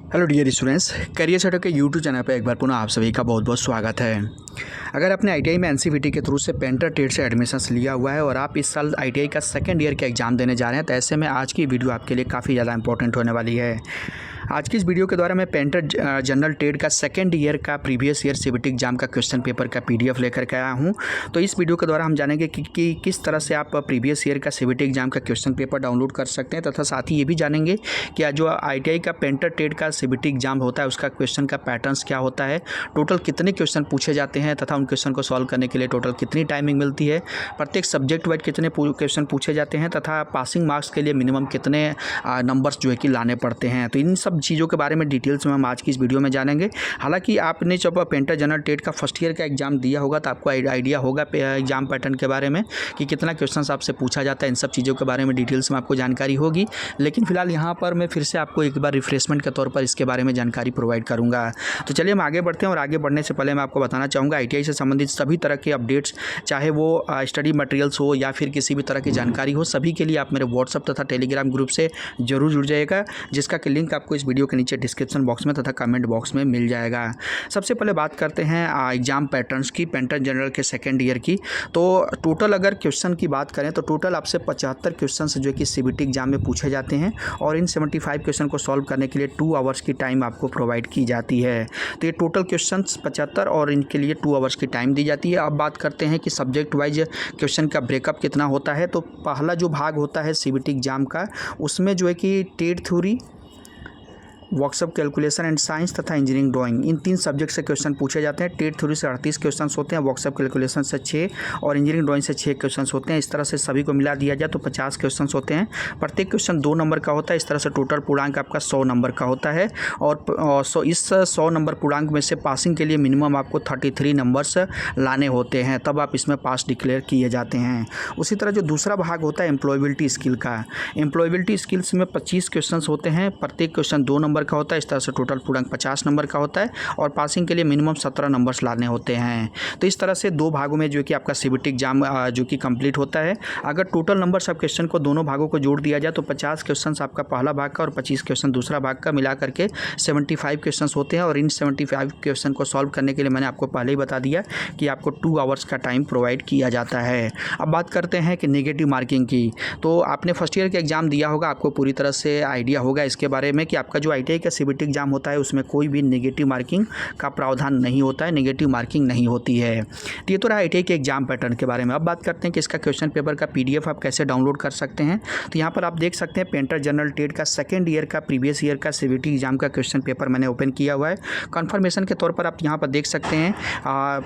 Hello dear students, Career Setup के YouTube channel पर एक बार पुनः आप सभी का बहुत बहुत स्वागत है। अगर आपने आईटीआई में एनसीवीटी के थ्रू से पेंटर ट्रेड से एडमिशन्स लिया हुआ है और आप इस साल आईटीआई का सेकंड ईयर का एग्ज़ाम देने जा रहे हैं, तो ऐसे में आज की वीडियो आपके लिए काफ़ी ज़्यादा इंपॉर्टेंट होने वाली है। आज की इस वीडियो के द्वारा मैं पेंटर जनरल ट्रेड का सेकंड ईयर का प्रीवियस ईयर सीबीटी एग्जाम का क्वेश्चन पेपर का पीडीएफ लेकर के आया हूं। तो इस वीडियो के द्वारा हम जानेंगे कि किस तरह से आप प्रीवियस ईयर का सीबीटी एग्जाम का क्वेश्चन पेपर डाउनलोड कर सकते हैं, तथा साथ ही ये भी जानेंगे कि जो आईटीआई का पेंटर ट्रेड का सीबीटी एग्जाम होता है उसका क्वेश्चन का पैटर्न्स क्या होता है, टोटल कितने क्वेश्चन पूछे जाते हैं तथा उन क्वेश्चन को सॉल्व करने के लिए टोटल कितनी टाइमिंग मिलती है, प्रत्येक सब्जेक्ट वाइज कितने क्वेश्चन पूछे जाते हैं तथा पासिंग मार्क्स के लिए मिनिमम कितने नंबर्स जो है कि लाने पड़ते हैं। तो इन सब चीज़ों के बारे में डिटेल्स में हम आज की इस वीडियो में जानेंगे। हालांकि आपने जब पेंटर जनरल ट्रेड का फर्स्ट ईयर का एग्जाम दिया होगा तो आपको आइडिया होगा एग्जाम पैटर्न के बारे में कि कितना क्वेश्चन आपसे पूछा जाता है। इन सब चीज़ों के बारे में डिटेल्स में आपको जानकारी होगी, लेकिन फिलहाल यहाँ पर मैं फिर से आपको एक बार रिफ्रेशमेंट के तौर पर इसके बारे में जानकारी प्रोवाइड करूँगा। तो चलिए हम आगे बढ़ते हैं, और आगे बढ़ने से पहले मैं आपको बताना चाहूँगा आईटीआई से संबंधित सभी तरह के अपडेट्स, चाहे वो स्टडी मटेरियल्स हो या फिर किसी भी तरह की जानकारी हो, सभी के लिए आप मेरे व्हाट्सअप तथा टेलीग्राम ग्रुप से जरूर जुड़ जाइएगा, जिसका कि लिंक आपको इस वीडियो के नीचे डिस्क्रिप्शन बॉक्स में तथा कमेंट बॉक्स में मिल जाएगा। सबसे पहले बात करते हैं एग्जाम पैटर्न्स की, पेंटर जनरल के सेकेंड ईयर की। तो टोटल अगर क्वेश्चन की बात करें तो टोटल आपसे 75 क्वेश्चन जो कि सीबीटी एग्जाम में पूछे जाते हैं, और इन 75 क्वेश्चन को सॉल्व करने के लिए 2 आवर्स की टाइम आपको प्रोवाइड की जाती है। तो ये टोटल क्वेश्चन 75 और इनके लिए 2 आवर्स की टाइम दी जाती है। अब बात करते हैं कि सब्जेक्ट वाइज क्वेश्चन का ब्रेकअप कितना होता है। तो पहला जो भाग होता है सीबीटी एग्जाम का, उसमें जो है कि trade theory, workshop calculation and science तथा इंजीनियरिंग ड्राइंग, इन 3 सब्जेक्ट से क्वेश्चन पूछे जाते हैं। ट्रेड थ्योरी से 38 क्वेश्चन होते हैं, वर्कशॉप कैलकुलेशन से 6 और इंजीनियरिंग ड्राइंग से 6 क्वेश्चन होते हैं। इस तरह से सभी को मिला दिया जाए तो 50 क्वेश्चन होते हैं। प्रत्येक क्वेश्चन 2 नंबर का होता है। इस तरह से टोटल पूर्णांक आपका 100 नंबर का होता है, और इस 100 नंबर पूर्णांक में से पासिंग के लिए मिनिमम आपको 33 नंबर्स लाने होते हैं, तब आप इसमें पास डिक्लेयर किए जाते हैं। उसी तरह जो दूसरा भाग होता है एम्प्लॉयबिलिटी स्किल का, एम्प्लॉयबिलिटी स्किल्स में 25 क्वेश्चन होते हैं। प्रत्येक क्वेश्चन 2 नंबर का होता है। इस तरह से टोटल पूर्णांक 50 नंबर का होता है, और पासिंग के लिए मिनिमम 17 नंबर्स लाने होते हैं। तो इस तरह से 2 भागों में जो कि आपका सीबीटी एग्जाम जो कि कंप्लीट होता है। अगर टोटल नंबर सब क्वेश्चन को दोनों भागों को जोड़ दिया जाए तो 50 क्वेश्चन आपका पहला भाग का और 25 क्वेश्चन दूसरा भाग का मिला करके 75 क्वेश्चन होते हैं। और इन 75 क्वेश्चन को सॉल्व करने के लिए मैंने आपको पहले ही बता दिया कि आपको 2 आवर्स का टाइम प्रोवाइड किया जाता है। अब बात करते हैं कि नेगेटिव मार्किंग की। तो आपने फर्स्ट ईयर का एग्जाम दिया होगा, आपको पूरी तरह से आइडिया होगा इसके बारे में कि आपका जो आईटीआई का सीबीटी एग्जाम होता है उसमें कोई भी नेगेटिव मार्किंग का प्रावधान नहीं होता है, नेगेटिव मार्किंग नहीं होती है। तो ये तो रहा आईटीआई के एग्जाम पैटर्न के बारे में। अब बात करते हैं कि इसका क्वेश्चन पेपर का पीडीएफ आप कैसे डाउनलोड कर सकते हैं। तो यहाँ पर आप देख सकते हैं पेंटर जनरल ट्रेड का सेकंड ईयर का प्रीवियस ईयर का सीबीटी एग्जाम का क्वेश्चन पेपर मैंने ओपन किया हुआ है। कन्फर्मेशन के तौर पर आप यहाँ पर देख सकते हैं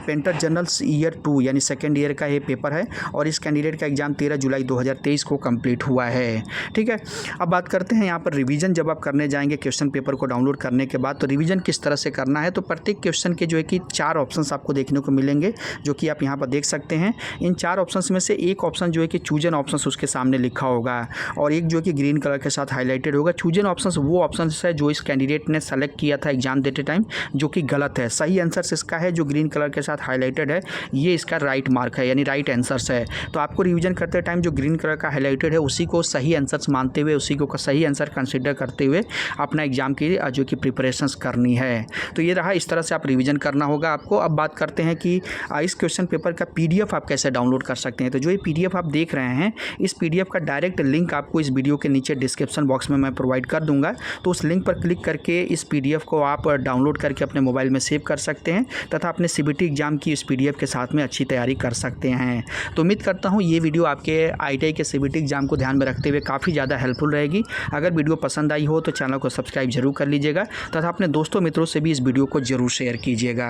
पेंटर जनरल ईयर 2 यानी सेकेंड ईयर का ये पेपर है, और इस कैंडिडेट का एग्जाम 13 जुलाई 2023 को कंप्लीट हुआ है। ठीक है, अब बात करते हैं यहाँ पर रिवीजन जब आप करने जाएंगे क्वेश्चन पेपर को डाउनलोड करने के बाद, तो रिवीजन किस तरह से करना है। तो प्रत्येक क्वेश्चन के जो है कि 4 ऑप्शंस आपको देखने को मिलेंगे, जो कि आप यहाँ पर देख सकते हैं। इन 4 ऑप्शंस में से एक ऑप्शन जो है कि चूजन ऑप्शंस उसके सामने लिखा होगा, और एक जो कि ग्रीन कलर के साथ हाईलाइटेड होगा। चूजन ऑप्शंस वो ऑप्शंस है जो इस कैंडिडेट ने सेलेक्ट किया था एग्जाम देते टाइम, जो कि गलत है। सही आंसर इसका है जो ग्रीन कलर के साथ हाईलाइटेड है, ये इसका राइट मार्क है, यानी राइट आंसर्स है। तो आपको रिवीजन करते टाइम जो ग्रीन कलर का हाईलाइटेड है उसी को सही आंसर्स मानते हुए, उसी को सही आंसर कंसिडर करते हुए अपना एग्जाम की जो कि प्रिपरेशंस करनी है। तो ये रहा, इस तरह से आप रिवीजन करना होगा आपको। अब बात करते हैं कि इस क्वेश्चन पेपर का पीडीएफ आप कैसे डाउनलोड कर सकते हैं। तो जो ये पीडीएफ आप देख रहे हैं, इस पीडीएफ का डायरेक्ट लिंक आपको इस वीडियो के नीचे डिस्क्रिप्शन बॉक्स में मैं प्रोवाइड कर दूंगा। तो उस लिंक पर क्लिक करके इस पीडीएफ को आप डाउनलोड करके अपने मोबाइल में सेव कर सकते हैं, तथा अपने सीबीटी एग्जाम की इस पीडीएफ के साथ में अच्छी तैयारी कर सकते हैं। तो उम्मीद करता हूँ ये वीडियो आपके आईटीआई के सीबीटी एग्जाम को ध्यान में रखते हुए काफ़ी ज़्यादा हेल्पफुल रहेगी। अगर वीडियो पसंद आई हो तो चैनल को सब्सक्राइब जरूर कर लीजिएगा, तथा अपने दोस्तों मित्रों से भी इस वीडियो को जरूर शेयर कीजिएगा।